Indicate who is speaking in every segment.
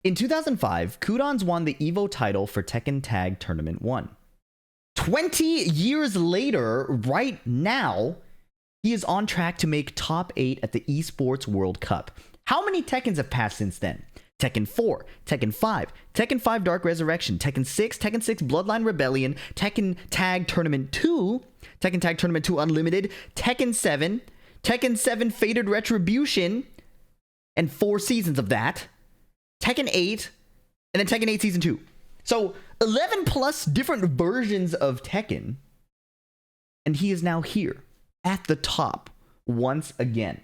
Speaker 1: In 2005, Qudans won the EVO title for Tekken Tag Tournament 1. 20 years later, right now, he is on track to make top 8 at the Esports World Cup. How many Tekkens have passed since then? Tekken 4, Tekken 5, Tekken 5 Dark Resurrection, Tekken 6, Tekken 6 Bloodline Rebellion, Tekken Tag Tournament 2, Tekken Tag Tournament 2 Unlimited, Tekken 7, Tekken 7 Fated Retribution, and 4 seasons of that, Tekken 8, and then Tekken 8 Season 2. So 11 plus different versions of Tekken, and he is now here at the top once again.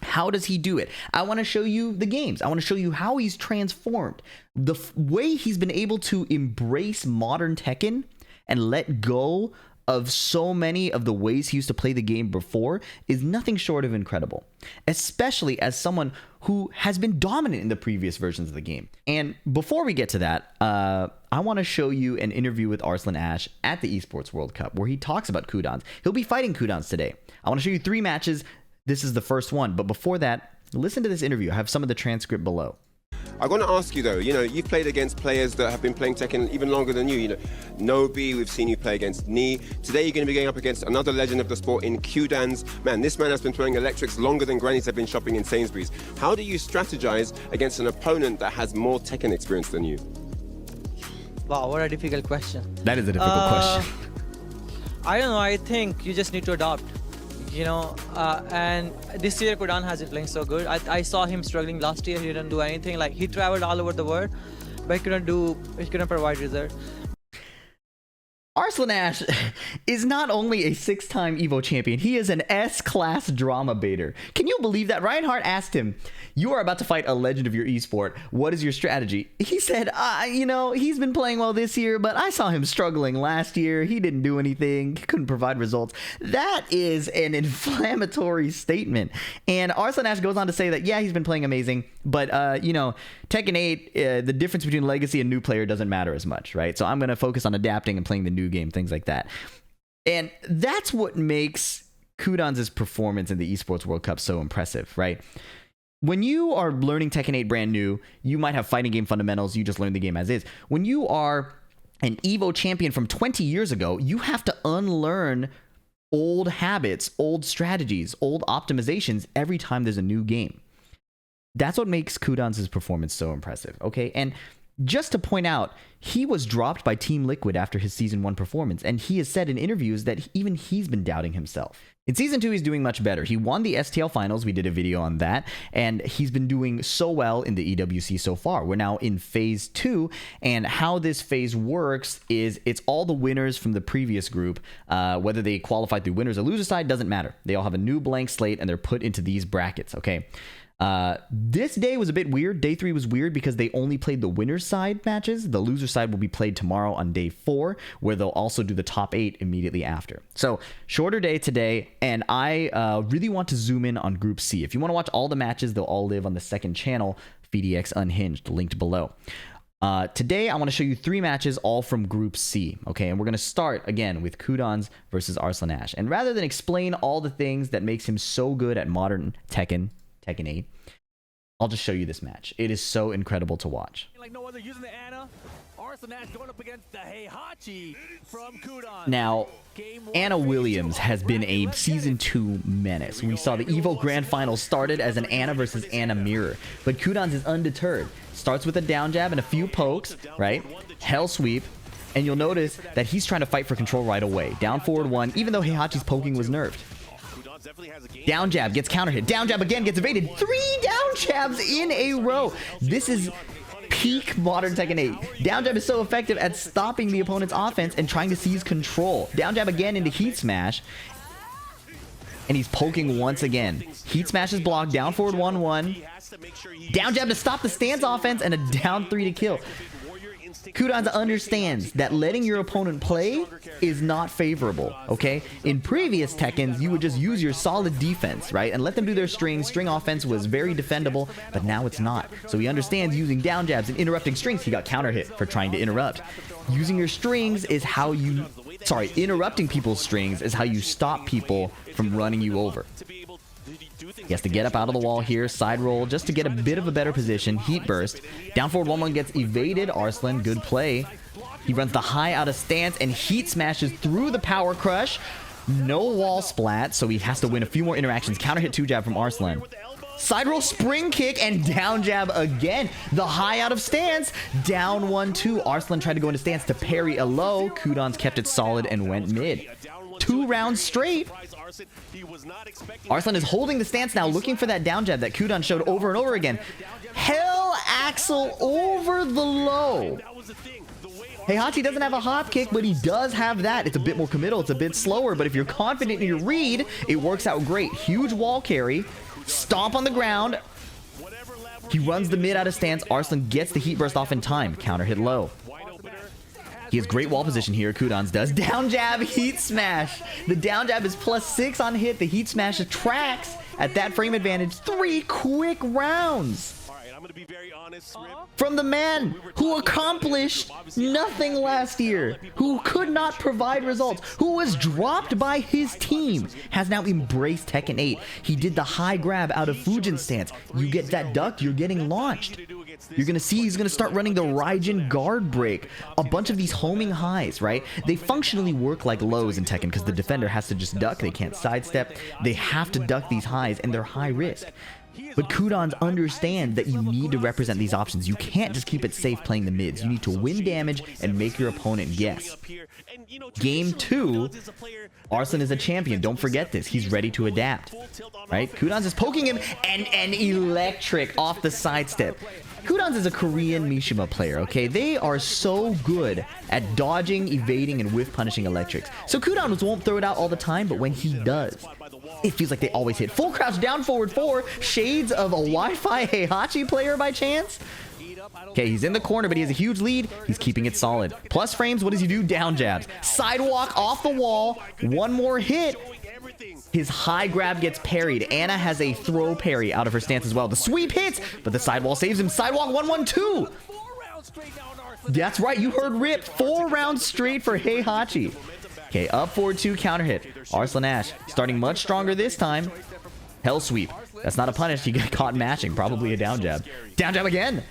Speaker 1: How does he do it? I want to show you the games. I want to show you how he's transformed. The way he's been able to embrace modern Tekken and let go of so many of the ways he used to play the game before is nothing short of incredible, especially as someone who has been dominant in the previous versions of the game. And before we get to that, I want to show you an interview with Arslan Ash at the Esports World Cup where he talks about Qudans. He'll be fighting Qudans today. I want to show you 3 matches. This is the first one, but before that, listen to this interview. I have some of the transcript below.
Speaker 2: I want to ask you though, you've played against players that have been playing Tekken even longer than you. Nobi, we've seen you play against Ni. Today you're going to be going up against another legend of the sport in Qudans. Man, this man has been throwing electrics longer than grannies have been shopping in Sainsbury's. How do you strategize against an opponent that has more Tekken experience than you?
Speaker 3: Wow, what a difficult question.
Speaker 1: That is a difficult question.
Speaker 3: I don't know, I think you just need to adopt. And this year Qudan has been playing so good. I saw him struggling last year. He didn't do anything. Like, he traveled all over the world, but he couldn't provide results.
Speaker 1: Arslan Ash is not only a 6-time EVO champion, he is an S-class drama baiter. Can you believe that? Reinhardt asked him, you are about to fight a legend of your esport. What is your strategy? He said, he's been playing well this year, but I saw him struggling last year. He didn't do anything. He couldn't provide results. That is an inflammatory statement. And Arslan Ash goes on to say that, yeah, he's been playing amazing, but, Tekken 8, the difference between legacy and new player doesn't matter as much, right? So I'm going to focus on adapting and playing the new game, things like that. And that's what makes Qudans' performance in the Esports World Cup so impressive, right? When you are learning Tekken 8 brand new, you might have fighting game fundamentals, you just learn the game as is. When you are an EVO champion from 20 years ago, you have to unlearn old habits, old strategies, old optimizations every time there's a new game. That's what makes Qudans' performance so impressive, okay? And just to point out, he was dropped by Team Liquid after his Season 1 performance, and he has said in interviews that even he's been doubting himself. In Season 2, he's doing much better. He won the STL Finals. We did a video on that, and he's been doing so well in the EWC so far. We're now in Phase 2, and how this phase works is it's all the winners from the previous group. Whether they qualified through winners or loser side, doesn't matter. They all have a new blank slate, and they're put into these brackets, okay? This day was a bit weird. Day 3 was weird because they only played the winner's side matches. The loser side will be played tomorrow on day 4, where they'll also do the top 8 immediately after. So shorter day today, and I really want to zoom in on Group C. If you want to watch all the matches, they'll all live on the second channel, VDX Unhinged, linked below. Today, I want to show you 3 matches, all from Group C, okay? And we're going to start, again, with Qudans versus Arslan Ash. And rather than explain all the things that makes him so good at modern Tekken 8, I'll just show you this match. It is so incredible to watch.
Speaker 4: Like no other, using the Anna. Arslan Ash going up against the Heihachi from Qudan.
Speaker 1: Now, Anna Williams has been a Season 2 menace. We saw the EVO Grand Final started as an Anna versus Anna mirror, but Qudans is undeterred. Starts with a down jab and a few pokes, right? Hell sweep. And you'll notice that he's trying to fight for control right away. Down forward 1, even though Heihachi's poking was nerfed. Down jab gets counter hit. Down jab again gets evaded. 3 down jabs in a row. This is peak modern Tekken 8. Down jab is so effective at stopping the opponent's offense and trying to seize control. Down jab again into heat smash. And he's poking once again. Heat smash is blocked. Down forward 1-1. Down jab to stop the stance offense and a down 3 to kill. Qudans understands that letting your opponent play is not favorable, okay? In previous Tekkens, you would just use your solid defense, right? And let them do their string. String offense was very defendable, but now it's not. So he understands using down jabs and interrupting strings. He got counter hit for trying to interrupt. Using your strings is how you... Interrupting people's strings is how you stop people from running you over. He has to get up out of the wall here, side roll, just to get a bit of a better position. Heat burst. Down forward 1-1 gets evaded. Arslan, good play. He runs the high out of stance and heat smashes through the power crush. No wall splat, so he has to win a few more interactions. Counter hit 2-jab from Arslan. Side roll, spring kick, and down jab again. The high out of stance. Down 1-2. Arslan tried to go into stance to parry a low. Qudans kept it solid and went mid. 2 rounds straight. Arslan is holding the stance now, looking for that down jab that Qudan showed over and over again. Hell Axel over the low. Heihachi doesn't have a hop kick, but he does have that. It's a bit more committal. It's a bit slower, but if you're confident in your read, it works out great. Huge wall carry. Stomp on the ground. He runs the mid out of stance. Arslan gets the heat burst off in time. Counter hit low. He has great wall position here. Qudans does. Down jab, heat smash. The down jab is +6 on hit. The heat smash attracts at that frame advantage. 3 quick rounds. From the man who accomplished nothing last year, who could not provide results, who was dropped by his team, has now embraced Tekken 8. He did the high grab out of Fujin stance. You get that duck, you're getting launched. You're going to see he's going to start running the Raijin guard break. A bunch of these homing highs, right? They functionally work like lows in Tekken because the defender has to just duck. They can't sidestep. They have to duck these highs, and they're high risk. But Qudans understand that you need to represent these options. You can't just keep it safe playing the mids. You need to win damage and make your opponent guess. Game 2, Arslan is a champion. Don't forget this. He's ready to adapt. Right? Qudans is poking him and electric off the sidestep. Qudans is a Korean Mishima player, okay? They are so good at dodging, evading, and whiff punishing electrics. So Qudans won't throw it out all the time, but when he does, it feels like they always hit. Full crouch down forward 4. Shades of a Wi-Fi Heihachi player by chance. Okay, he's in the corner, but he has a huge lead. He's keeping it solid. Plus frames, what does he do? Down jabs. Sidewalk off the wall. One more hit. His high grab gets parried. Anna has a throw parry out of her stance as well. The sweep hits, but the sidewall saves him. Sidewalk 1-1-2. That's right, you heard Rip. 4 rounds straight for Heihachi. Okay, up forward 2, counter hit. Arslan Ash starting much stronger this time. Hell sweep. That's not a punish. He got caught matching. Probably a down jab. Down jab again.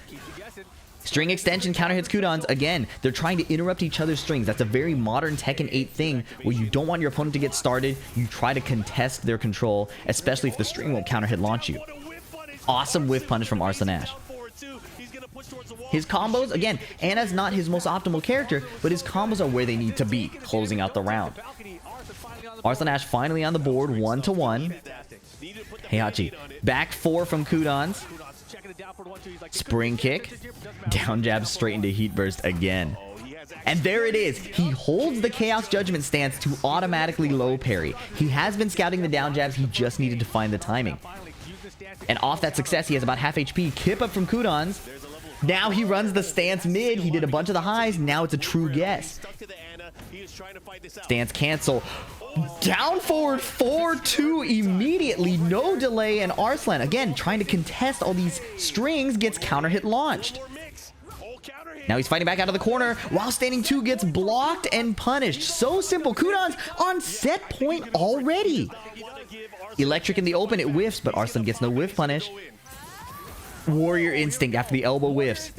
Speaker 1: String extension counter hits Qudans. Again, they're trying to interrupt each other's strings. That's a very modern Tekken 8 thing where you don't want your opponent to get started. You try to contest their control, especially if the string won't counter hit launch you. Awesome whiff punish from Arslan Ash. His combos, again, Anna's not his most optimal character, but his combos are where they need to be, closing out the round. Arslan Ash finally on the board, 1-1. Heihachi, back 4 from Qudans. Spring kick. Down jab straight into heat burst again. And there it is. He holds the Chaos Judgment stance to automatically low parry. He has been scouting the down jabs. He just needed to find the timing. And off that success, he has about half HP. Kip up from Qudans. Now he runs the stance mid. He did a bunch of the highs. Now it's a true guess. Stance cancel. Down forward 4-2 immediately. No delay. And Arslan, again, trying to contest all these strings, gets counter hit launched. Now he's fighting back out of the corner while standing 2 gets blocked and punished. So simple. Qudans on set point already. Electric in the open. It whiffs, but Arslan gets no whiff punish. Warrior Instinct after the elbow whiffs.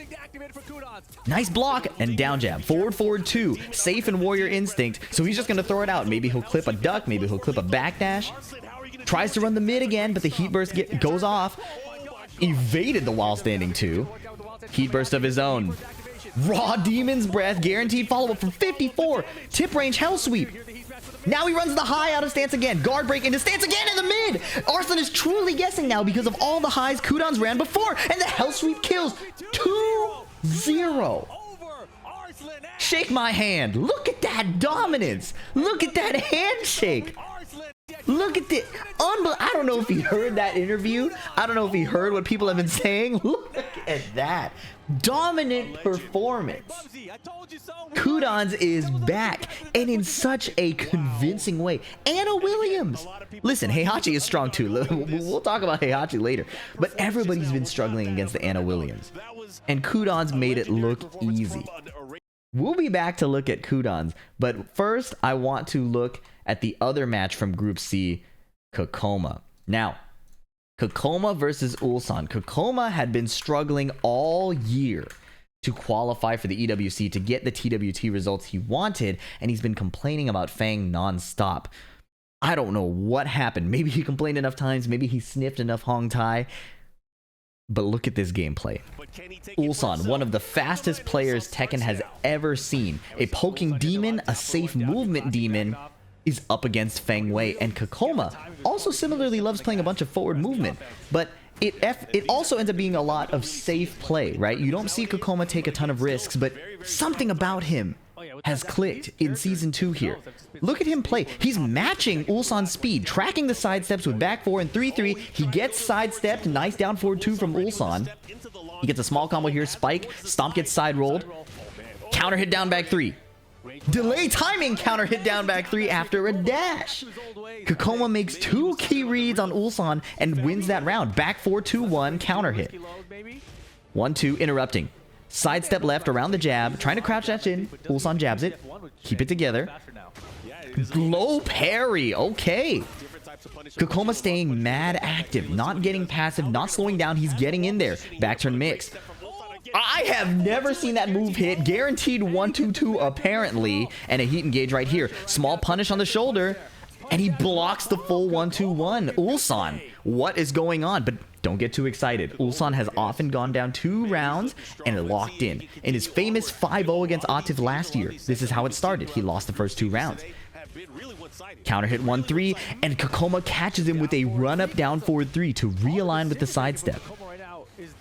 Speaker 1: Nice block and down jab. Forward 2. Safe and Warrior Instinct. So he's just going to throw it out. Maybe he'll clip a duck. Maybe he'll clip a backdash. Tries to run the mid again, but the heat burst goes off. Evaded the while standing 2. Heat burst of his own. Raw Demon's Breath. Guaranteed follow-up from 54. Tip range Hell Sweep. Now he runs the high out of stance again. Guard break into stance again in the mid. Arslan is truly guessing now because of all the highs Qudans ran before. And the Hell Sweep kills. 2-0. Shake my hand. Look at that dominance. Look at that handshake. Look at the I don't know if he heard that interview. I don't know if he heard what people have been saying. Look at that. Dominant performance. Qudans is back, and in such a convincing way. Anna Williams. Listen, Heihachi is strong too. We'll talk about Heihachi later. But everybody's been struggling against the Anna Williams. And Qudans made it look easy. We'll be back to look at Qudans, but first I want to look at the other match from Group C, Kkokkoma. Now, Kkokkoma versus Ulsan. Kkokkoma had been struggling all year to qualify for the EWC to get the TWT results he wanted, and he's been complaining about Fang nonstop. I don't know what happened. Maybe he complained enough times, maybe he sniffed enough Hong Tai. But look at this gameplay. Ulsan, one of the fastest players Tekken has ever seen. A poking demon, a safe movement demon, is up against Feng Wei. And Kkokkoma also similarly loves playing a bunch of forward movement. But it also ends up being a lot of safe play, right? You don't see Kkokkoma take a ton of risks, but something about him has clicked in Season 2 here. Look at him play. He's matching Ulsan's speed, tracking the sidesteps with back 4 and 3-3. He gets sidestepped. Nice down forward 2 from Ulsan. He gets a small combo here. Spike. Stomp gets side rolled. Counter hit down back 3. Delay timing counter hit down back 3 after a dash. Kkokkoma makes 2 key reads on Ulsan and wins that round. Back 4-2-1 counter hit. 1-2 interrupting. Sidestep left around the jab, trying to crouch dash in. Ulsan jabs it. Keep it together. Low parry. Okay. Kkokkoma staying mad active, not getting passive, not slowing down. He's getting in there. Back turn mix. I have never seen that move hit. Guaranteed 1-2-2 apparently. And a heat engage right here. Small punish on the shoulder. And he blocks the full 1-2-1. Ulsan, what is going on? But don't get too excited. Ulsan has often gone down 2 rounds and locked in. In his famous 5-0 against Atif last year, this is how it started. He lost the first 2 rounds. Counter hit 1-3, and Kkokkoma catches him with a run-up down forward 3 to realign with the sidestep.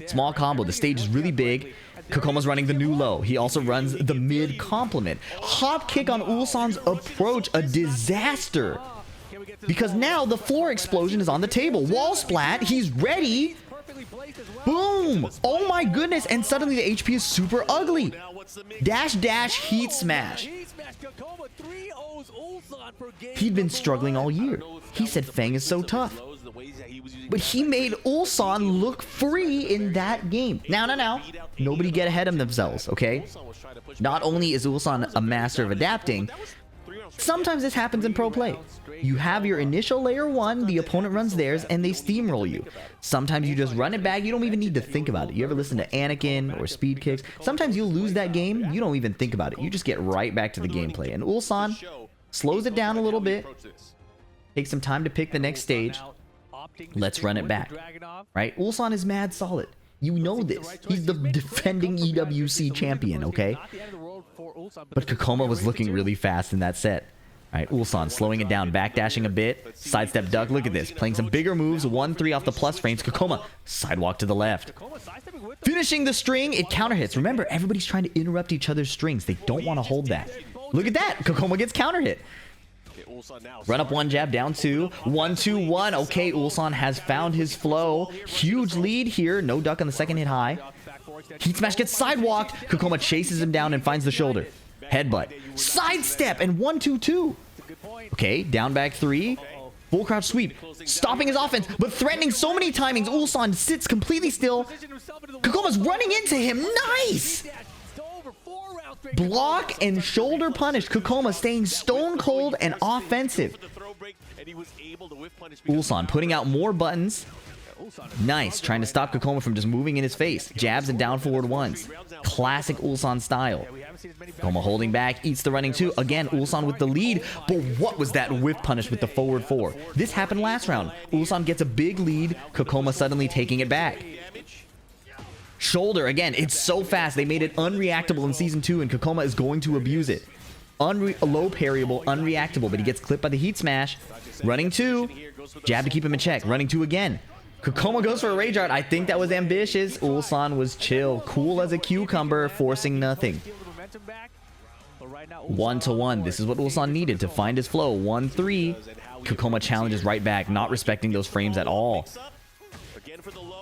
Speaker 1: Small combo. The stage is really big. Kokkoma's running the new low. He also runs the mid complement. Hop kick on Ulsan's approach, a disaster. Because now the floor explosion is on the table. Wall splat. He's ready. Boom. Oh my goodness. And suddenly the HP is super ugly. Dash dash heat smash. He'd been struggling all year. He said Fang is so tough. But he made Ulsan look free in that game. Now. Nobody get ahead of themselves, okay? Not only is Ulsan a master of adapting, sometimes this happens in pro play. You have your initial layer 1, the opponent runs theirs, and they steamroll you. Sometimes you just run it back, you don't even need to think about it. You ever listen to Anakin or Speed Kicks? Sometimes you'll lose that game, you don't even think about it. You just get right back to the gameplay. And Ulsan slows it down a little bit, takes some time to pick the next stage. Let's run it back, right? Ulsan is mad solid. You know this. He's the defending EWC champion, okay? But Kkokkoma was looking really fast in that set. All right, Ulsan slowing it down, backdashing a bit. Sidestep duck. Look at this. Playing some bigger moves. 1-3 off the plus frames. Kkokkoma, sidewalk to the left. Finishing the string. It counter hits. Remember, everybody's trying to interrupt each other's strings. They don't want to hold that. Look at that. Kkokkoma gets counter hit. Run up 1 jab, down 2. 1-2-1. Okay, Ulsan has found his flow. Huge lead here. No duck on the second hit high. Heat smash gets sidewalked. Kkokkoma chases him down and finds the shoulder. Headbutt. Sidestep and 1-2-2. Okay, down back 3. Full crouch sweep. Stopping his offense, but threatening so many timings. Ulsan sits completely still. Kokkoma's running into him. Nice! Block and shoulder punish. Kkokkoma staying stone cold and offensive. Ulsan putting out more buttons. Nice, trying to stop Kkokkoma from just moving in his face. Jabs and down forward 1s. Classic Ulsan style. Kkokkoma holding back, eats the running 2. Again, Ulsan with the lead. But what was that whip punish with the forward 4? This happened last round. Ulsan gets a big lead. Kkokkoma suddenly taking it back. Shoulder, again, it's so fast. They made it unreactable in Season 2, and Kkokkoma is going to abuse it. Low parryable, unreactable, but he gets clipped by the heat smash. Running 2. Jab to keep him in check. Running 2 again. Kkokkoma goes for a rage art. I think that was ambitious. Ulsan was chill. Cool as a cucumber, forcing nothing. 1-1. This is what Ulsan needed to find his flow. 1-3. Kkokkoma challenges right back, not respecting those frames at all.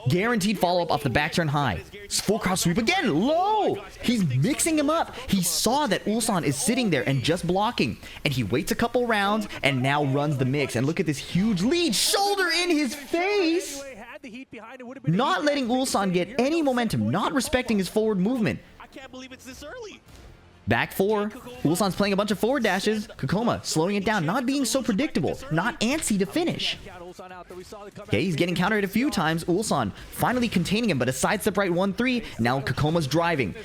Speaker 1: Guaranteed follow-up off the back turn high. Full cross sweep again. Low! He's mixing him up. He saw that Ulsan is sitting there and just blocking. And he waits a couple rounds and now runs the mix. And look at this huge lead. Shoulder in his face! Not letting Ulsan get any momentum. Not respecting his forward movement. Back 4. Ulsan's playing a bunch of forward dashes. Kkokkoma slowing it down, not being so predictable, not antsy to finish. Okay, he's getting countered a few times. Ulsan finally containing him, but a sidestep right 1-3. Now Kkokkoma's driving.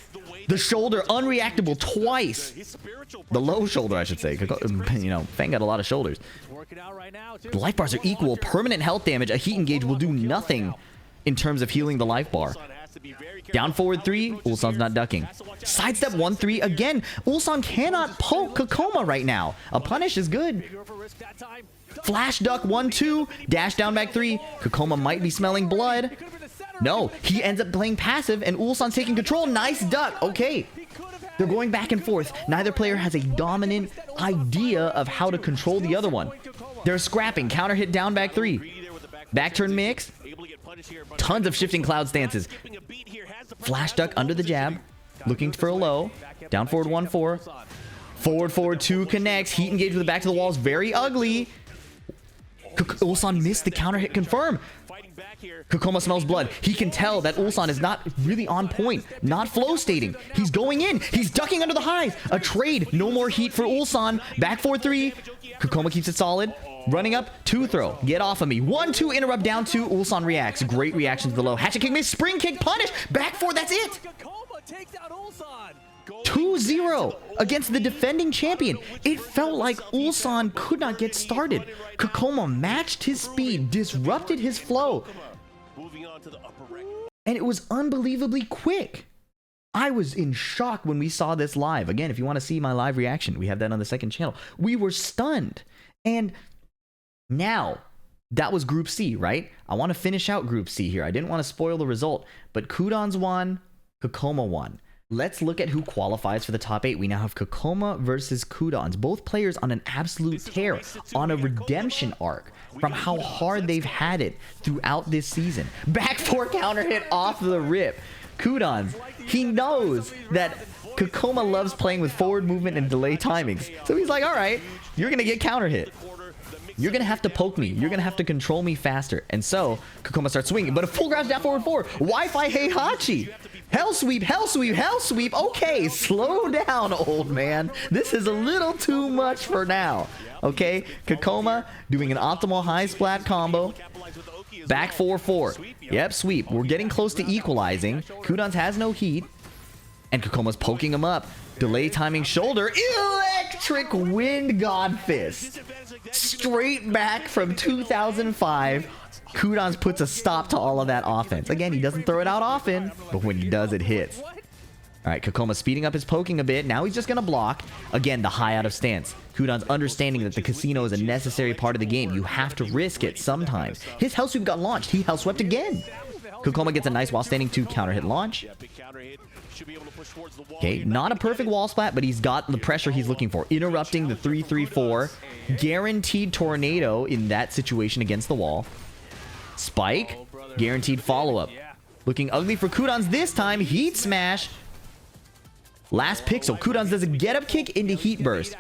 Speaker 1: The shoulder unreactable twice. The low shoulder, I should say. You know, Fang got a lot of shoulders. The life bars are equal. Permanent health damage. A heat engage will do nothing in terms of healing the life bar. Down forward 3. Ulsan's not ducking. Sidestep 1-3 again. Ulsan cannot poke Kkokkoma right now. A punish is good. Flash duck 1-2. Dash down back 3. Kkokkoma might be smelling blood. No, he ends up playing passive and Ulsan's taking control. Nice duck. Okay. They're going back and forth. Neither player has a dominant idea of how to control the other one. They're scrapping. Counter hit down back 3. Back turn mix. Tons of shifting cloud stances. Flash duck under the jab. Looking for a low. Down forward 1-4. Forward 2 connects. Heat engage with the back to the wall is very ugly. Ulsan missed the counter hit confirm. Kkokkoma smells blood. He can tell that Ulsan is not really on point, not flow stating. He's going in. He's ducking under the highs. A trade. No more heat for Ulsan. Back 4-3. Kkokkoma keeps it solid. Running up. 2 throw. Get off of me. 1-2 interrupt down 2. Ulsan reacts. Great reaction to the low. Hatchet kick miss. Spring kick punish. Back 4. That's it. 2-0 against the defending champion. It felt like Ulsan could not get started. Kkokkoma matched his speed, disrupted his flow, and it was unbelievably quick. I was in shock when we saw this live. Again, if you want to see my live reaction, we have that on the second channel. We were stunned. And now, that was Group C, right? I want to finish out Group C here. I didn't want to spoil the result, but Qudans won, Kkokkoma won. Let's look at who qualifies for the top 8. We now have Kkokkoma versus Qudans. Both players on an absolute tear, on a redemption arc from how hard they've had it throughout this season. Back 4 counter hit off the rip. Qudans, he knows that Kkokkoma loves playing with forward movement and delay timings. So he's like, all right, you're going to get counter hit. You're going to have to poke me. You're going to have to control me faster. And so Kkokkoma starts swinging, but a full grab down forward 4. Wi-Fi Heihachi. Hell sweep, hell sweep, hell sweep. Okay, slow down, old man. This is a little too much for now. Okay, Kkokkoma doing an optimal high splat combo. Back 4-4. Yep, sweep. We're getting close to equalizing. Qudans has no heat. And Kkokkoma's poking him up. Delay timing shoulder. Electric wind god fist. Straight back from 2005. Qudans puts a stop to all of that offense. Again, he doesn't throw it out often, but when he does, it hits. All right, Kkokkoma speeding up his poking a bit. Now he's just going to block. Again, the high out of stance. Qudans understanding that the casino is a necessary part of the game. You have to risk it sometimes. His hell sweep got launched. He hell swept again. Kkokkoma gets a nice while standing 2 counter hit launch. Okay, not a perfect wall splat, but he's got the pressure he's looking for. Interrupting the 3-3-4. Guaranteed tornado in that situation against the wall. Spike. Guaranteed follow-up. Looking ugly for Qudans this time. Heat smash. Last pixel. Qudans does a get-up kick into heat burst.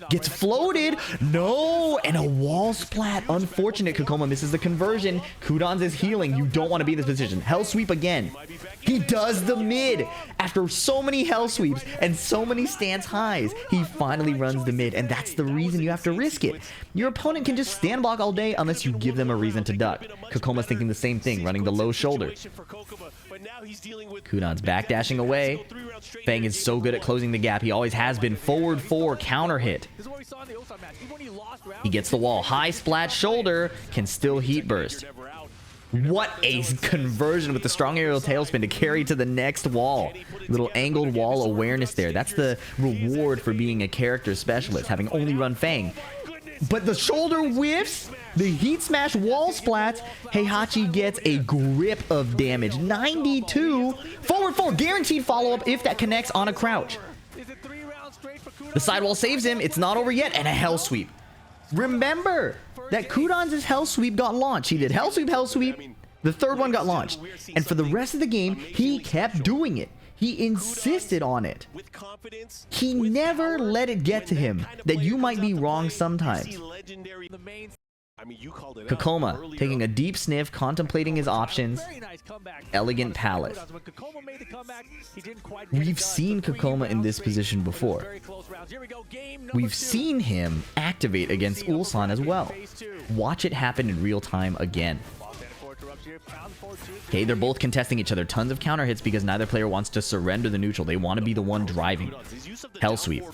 Speaker 1: Gets floated. No! And a wall splat. Unfortunate. Kkokkoma misses the conversion. Qudans is healing. You don't want to be in this position. Hell sweep again. He does the mid. After so many hell sweeps and so many stance highs, he finally runs the mid. And that's the reason you have to risk it. Your opponent can just stand block all day unless you give them a reason to duck. Kkokoma's thinking the same thing, running the low shoulder. Qudans backdashing away. Fang is so good at closing the gap. He always has been. Forward 4 counter hit. He gets the wall. High splat shoulder. Can still heat burst. What a conversion with the strong aerial tailspin to carry to the next wall. Little angled wall awareness there. That's the reward for being a character specialist, having only run Fang. But the shoulder whiffs. The heat smash wall splats. Heihachi gets a grip of damage. 92. Forward 4. Guaranteed follow-up if that connects on a crouch. The sidewall saves him. It's not over yet. And a hell sweep. Remember that Qudans' hell sweep got launched. He did hell sweep, hell sweep. The third one got launched. And for the rest of the game, he kept doing it. He insisted on it. He never let it get to him that you might be wrong sometimes.
Speaker 5: I mean, you called it
Speaker 1: Kkokkoma
Speaker 5: earlier.
Speaker 1: taking a deep sniff, contemplating his options.
Speaker 4: Very nice comeback.
Speaker 1: Elegant Palace.
Speaker 4: When Kkokkoma made the comeback, he didn't quite get it
Speaker 1: We've
Speaker 4: done.
Speaker 1: seen
Speaker 4: So 3
Speaker 1: Kkokkoma in this
Speaker 4: rounds,
Speaker 1: position
Speaker 4: but it was
Speaker 1: before.
Speaker 4: very close rounds. Here we go, game number
Speaker 1: We've
Speaker 4: 2.
Speaker 1: seen him activate against Ulsan as well. Watch it happen in real time again. Okay, they're both contesting each other. Tons of counter hits because neither player wants to surrender the neutral. They want to be the one driving. Hell sweep.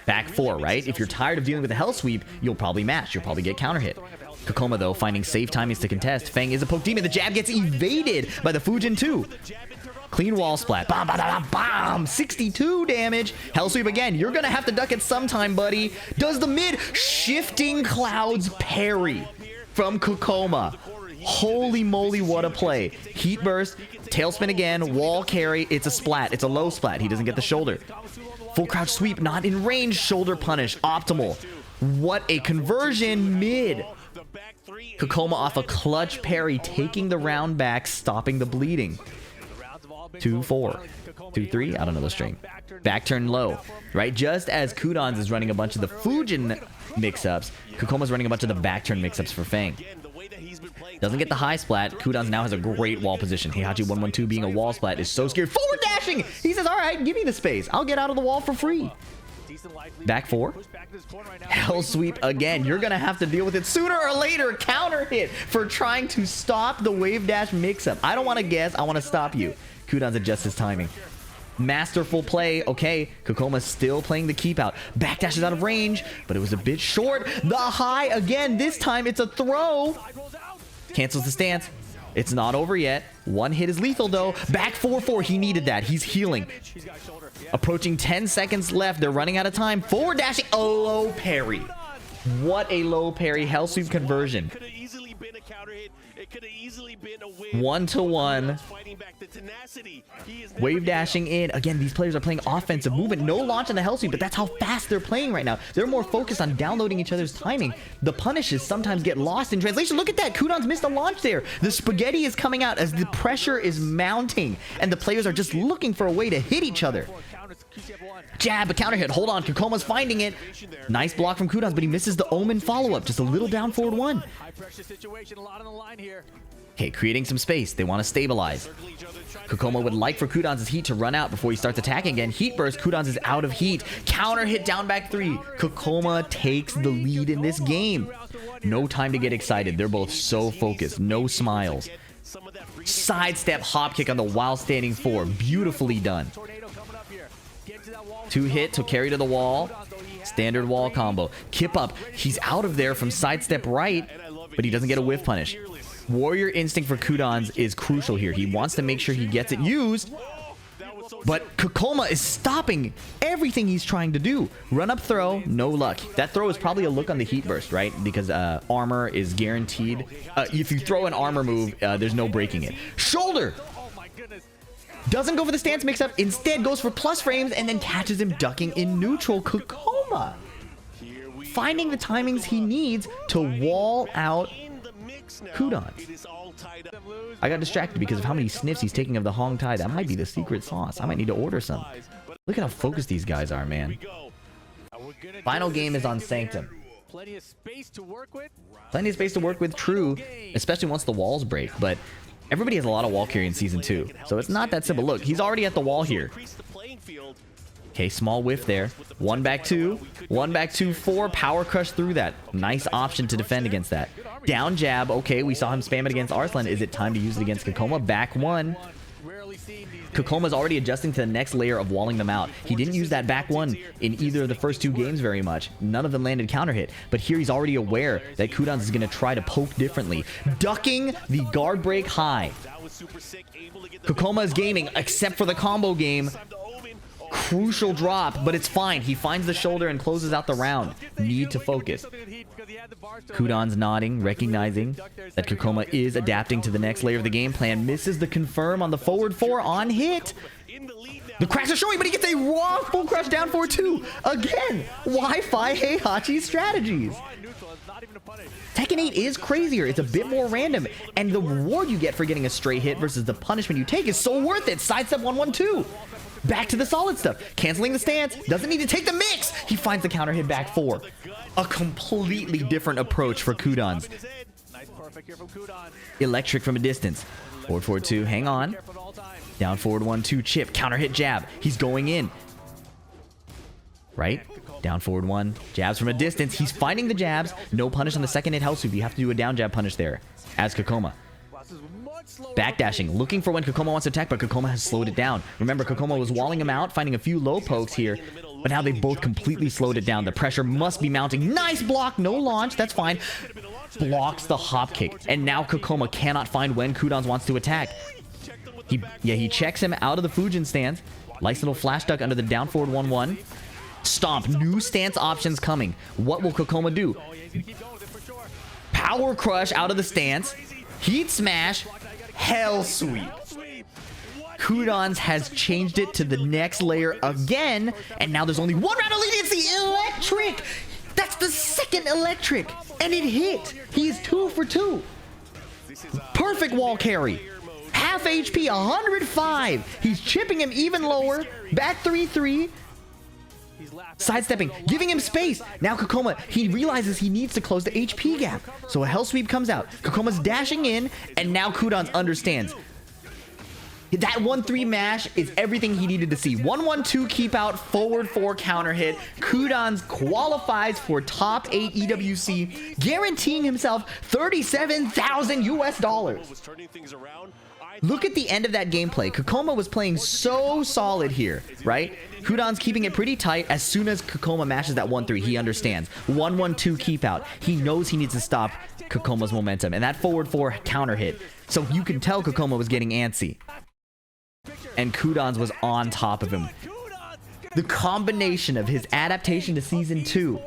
Speaker 1: Back 4, right? If you're tired of dealing with a hell sweep, you'll probably match. You'll probably get counter hit. Kkokkoma, though, finding safe timings to contest. Feng is a poke demon. The jab gets evaded by the Fujin 2. Clean wall splat. Bomb, bomb, bomb, bomb. 62 damage. Hell sweep again. You're going to have to duck it sometime, buddy. Does the mid shifting clouds parry from Kkokkoma. Holy moly, what a play. Heat burst. Tailspin again. Wall carry. It's a splat. It's a low splat. He doesn't get the shoulder. Full crouch sweep. Not in range. Shoulder punish. Optimal. What a conversion mid. Kkokkoma off a clutch parry, taking the round back, stopping the bleeding. 2-4. 2-3. I don't know the string. Back turn low. Right? Just as Qudans is running a bunch of the Fujin mix-ups, Kokkoma's running a bunch of the back turn mix-ups for Feng. Doesn't get the high splat. Qudans now has a great wall position. Heihachi 112 being a wall splat is so scared. Forward dashing! He says, alright, give me the space. I'll get out of the wall for free. Back 4. Hell sweep again. You're going to have to deal with it sooner or later. Counter hit for trying to stop the wave dash mix-up. I don't want to guess. I want to stop you. Qudans adjusts his timing. Masterful play. Okay, Kkokkoma still playing the keep out. Backdash is out of range, but it was a bit short. The high again. This time it's a throw. Cancels the stance. It's not over yet. One hit is lethal though. Back 4-4. He needed that. He's healing. Approaching 10 seconds left. They're running out of time. Forward dashing. A low parry. What a low parry. Hell sweep conversion. 1-1. Wave dashing in. Again, these players are playing offensive movement. No launch on the hell sweep, but that's how fast they're playing right now. They're more focused on downloading each other's timing. The punishes sometimes get lost in translation. Look at that. Qudans missed a launch there. The spaghetti is coming out as the pressure is mounting, and the players are just looking for a way to hit each other. Jab, a counter hit. Hold on. Kokkoma's finding it. Nice block from Qudans, but he misses the Omen follow-up. Just a little down forward 1. Okay, creating some space. They want to stabilize. Kkokkoma would like for Qudans' heat to run out before he starts attacking again. Heat burst. Qudans is out of heat. Counter hit down back 3. Kkokkoma takes the lead in this game. No time to get excited. They're both so focused. No smiles. Sidestep hop kick on the while standing 4. Beautifully done. 2 hit to carry to the wall. Standard wall combo. Kip up. He's out of there from sidestep right, but he doesn't get a whiff punish. Warrior instinct for Qudans is crucial here. He wants to make sure he gets it used, but Kkokkoma is stopping everything he's trying to do. Run up throw, no luck. That throw is probably a look on the heat burst, right? Because armor is guaranteed. If you throw an armor move, there's no breaking it. Shoulder! Doesn't go for the stance mix-up. Instead goes for plus frames and then catches him ducking in neutral. Kkokkoma finding the timings he needs to wall out Qudans. I got distracted because of how many sniffs he's taking of the Hong Tai. That might be the secret sauce. I might need to order some. Look at how focused these guys are, man. Final game is on Sanctum.
Speaker 4: Plenty of space to work with.
Speaker 1: Plenty of space to work with, true. Especially once the walls break. But everybody has a lot of wall carry in Season 2. So it's not that simple. Look, he's already at the wall here. Okay, small whiff there. 1 back 2. 1 back 2, 4. Power crush through that. Nice option to defend against that. Down jab. Okay, we saw him spam it against Arslan. Is it time to use it against Kkokkoma? Back 1. Kokkoma's already adjusting to the next layer of walling them out. He didn't use that back 1 in either of the first 2 games very much. None of them landed counter hit. But here he's already aware that Qudans is going to try to poke differently. Ducking the guard break high. Kkokkoma is gaming, except for the combo game. Crucial drop, but it's fine. He finds the shoulder and closes out the round. Need to focus. Qudans nodding, recognizing that Kkokkoma is adapting to the next layer of the game plan. Misses the confirm on the forward 4 on hit. The cracks are showing, but he gets a raw full crush down 4-2. Again, Wi-Fi Heihachi strategies. Tekken 8 is crazier. It's a bit more random, and the reward you get for getting a straight hit versus the punishment you take is so worth it. Sidestep 1-1-2. Back to the solid stuff. Canceling the stance. Doesn't need to take the mix. He finds the counter hit back 4. A completely different approach for Qudans.
Speaker 4: Nice perfect here from Qudan.
Speaker 1: Electric from a distance. Forward, forward 2. Hang on. Down, forward 1, 2. Chip. Counter hit jab. He's going in. Right? Down, forward 1. Jabs from a distance. He's finding the jabs. No punish on the second hit health sweep. You have to do a down jab punish there. As Kkokkoma. Backdashing, looking for when Kkokkoma wants to attack, but Kkokkoma has slowed it down. Remember, Kkokkoma was walling him out, finding a few low pokes here, but now they've both completely slowed it down. The pressure must be mounting. Nice block, no launch, that's fine. Blocks the hop kick, and now Kkokkoma cannot find when Qudans wants to attack. He checks him out of the Fujin stance. Nice little flash duck under the down forward 1-1. Stomp, new stance options coming. What will Kkokkoma do? Power crush out of the stance. Heat smash. Hell sweep. Qudans has changed it to the next layer again, and now there's only one round of leniency. Electric. That's the second electric, and it hit. He is 2 for 2. Perfect wall carry. Half HP, 105. He's chipping him even lower. Back 3-3. Sidestepping, giving him space. Now Kkokkoma, he realizes he needs to close the HP gap. So a hell sweep comes out. Kokkoma's dashing in, and now Qudans understands. That 1-3 mash is everything he needed to see. 1-1-2 keep out, forward 4 counter hit. Qudans qualifies for top 8 EWC, guaranteeing himself $37,000 US. Look at the end of that gameplay. Kkokkoma was playing so solid here, right? Qudans keeping it pretty tight. As soon as Kkokkoma mashes that 1-3, he understands. 1-1-2 keep out. He knows he needs to stop Kokkoma's momentum. And that forward 4 counter hit. So you can tell Kkokkoma was getting antsy. And Qudans was on top of him. The combination of his adaptation to Season 2,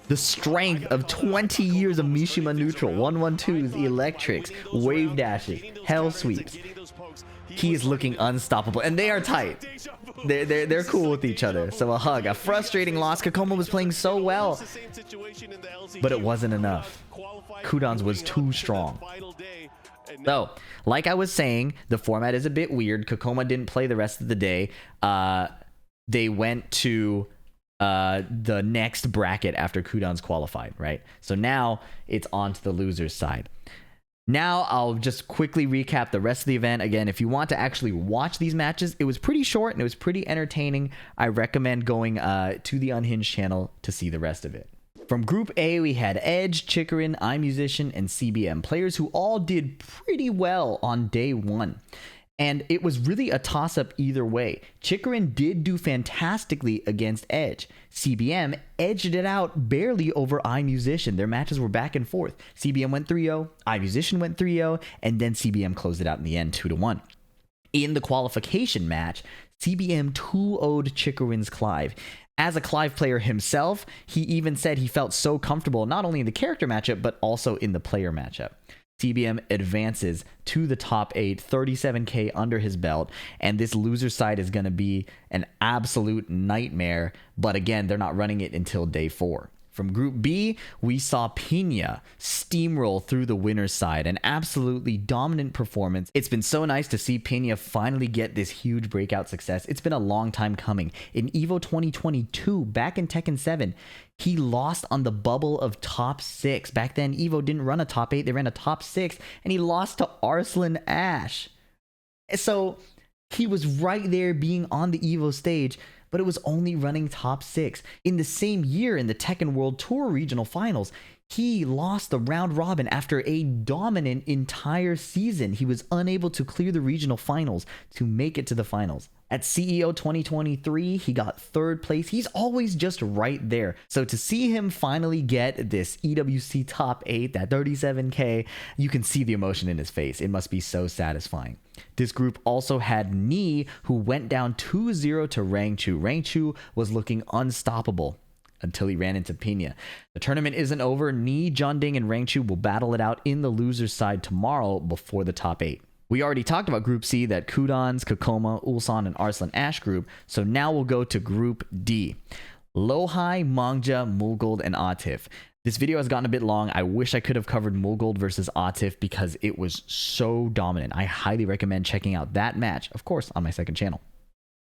Speaker 1: the strength of 20 years of Mishima neutral, 1-1-2s, electrics, wave dashing, hell sweeps. He is looking unstoppable, and they are tight. They're cool with each other. So a hug, a frustrating loss. Kkokkoma was playing so well, but it wasn't enough. Qudans was too strong. So, like I was saying, the format is a bit weird. Kkokkoma didn't play the rest of the day. They went to the next bracket after Qudans qualified, right? So now it's on to the loser's side. Now I'll just quickly recap the rest of the event. Again, if you want to actually watch these matches, it was pretty short and it was pretty entertaining. I recommend going to the Unhinged channel to see the rest of it. From Group A, we had Edge, Chikrin, iMusician, and CBM, players who all did pretty well on day 1. And it was really a toss-up either way. Chikrin did do fantastically against Edge. CBM edged it out barely over iMusician. Their matches were back and forth. CBM went 3-0, iMusician went 3-0, and then CBM closed it out in the end 2-1. In the qualification match, CBM 2-0'd Chikrin's Clive. As a Clive player himself, he even said he felt so comfortable not only in the character matchup, but also in the player matchup. CBM advances to the top 8, 37k under his belt, and this loser side is going to be an absolute nightmare, but again, they're not running it until day 4. From Group B, we saw Pina steamroll through the winner's side, an absolutely dominant performance. It's been so nice to see Pina finally get this huge breakout success. It's been a long time coming. In EVO 2022, back in Tekken 7, he lost on the bubble of top 6. Back then, EVO didn't run a top 8, they ran a top 6, and he lost to Arslan Ash. So he was right there being on the EVO stage, but it was only running top 6. In the same year, in the Tekken World Tour regional finals, he lost the round robin after a dominant entire season. He was unable to clear the regional finals to make it to the finals. At CEO 2023, he got 3rd place. He's always just right there. So to see him finally get this EWC top 8, that 37k, you can see the emotion in his face. It must be so satisfying. This group also had Ni, who went down 2-0 to Rangchu. Rangchu was looking unstoppable until he ran into Pina. The tournament isn't over. Ni, Junding, and Rangchu will battle it out in the loser's side tomorrow before the top 8. We already talked about Group C, that Qudans, Kkokkoma, Ulsan, and Arslan Ash group, so now we'll go to Group D. Lohai, Mangja, Mulgold, and Atif. This video has gotten a bit long. I wish I could have covered Mulgold versus Atif because it was so dominant. I highly recommend checking out that match, of course, on my second channel.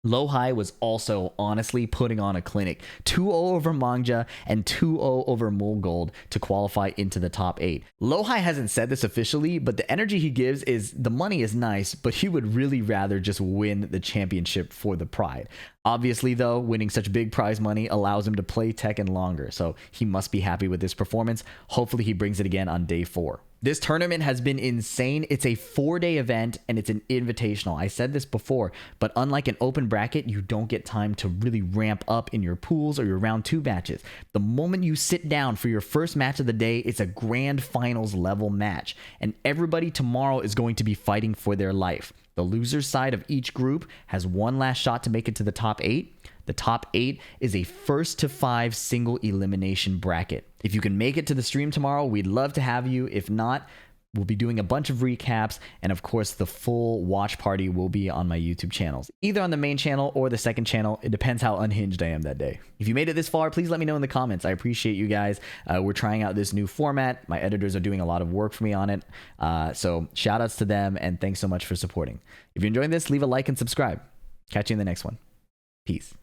Speaker 1: Lohai was also honestly putting on a clinic. 2-0 over Mangja and 2-0 over Mulgold to qualify into the top 8. Lohai hasn't said this officially, but the energy he gives is the money is nice, but he would really rather just win the championship for the pride. Obviously, though, winning such big prize money allows him to play Tekken longer, so he must be happy with this performance. Hopefully, he brings it again on day 4. This tournament has been insane. It's a 4-day event and it's an invitational. I said this before, but unlike an open bracket, you don't get time to really ramp up in your pools or your round 2 matches. The moment you sit down for your first match of the day, it's a grand finals level match, and everybody tomorrow is going to be fighting for their life. The loser's side of each group has one last shot to make it to the top 8. The top 8 is a first to 5 single elimination bracket. If you can make it to the stream tomorrow, we'd love to have you. If not, we'll be doing a bunch of recaps, and of course the full watch party will be on my YouTube channels, either on the main channel or the second channel. It depends how unhinged I am that day. If you made it this far, please let me know in the comments. I appreciate you guys. We're trying out this new format. My editors are doing a lot of work for me on it, so shout outs to them, and thanks so much for supporting. If you're enjoying this, leave a like and subscribe. Catch you in the next one. Peace.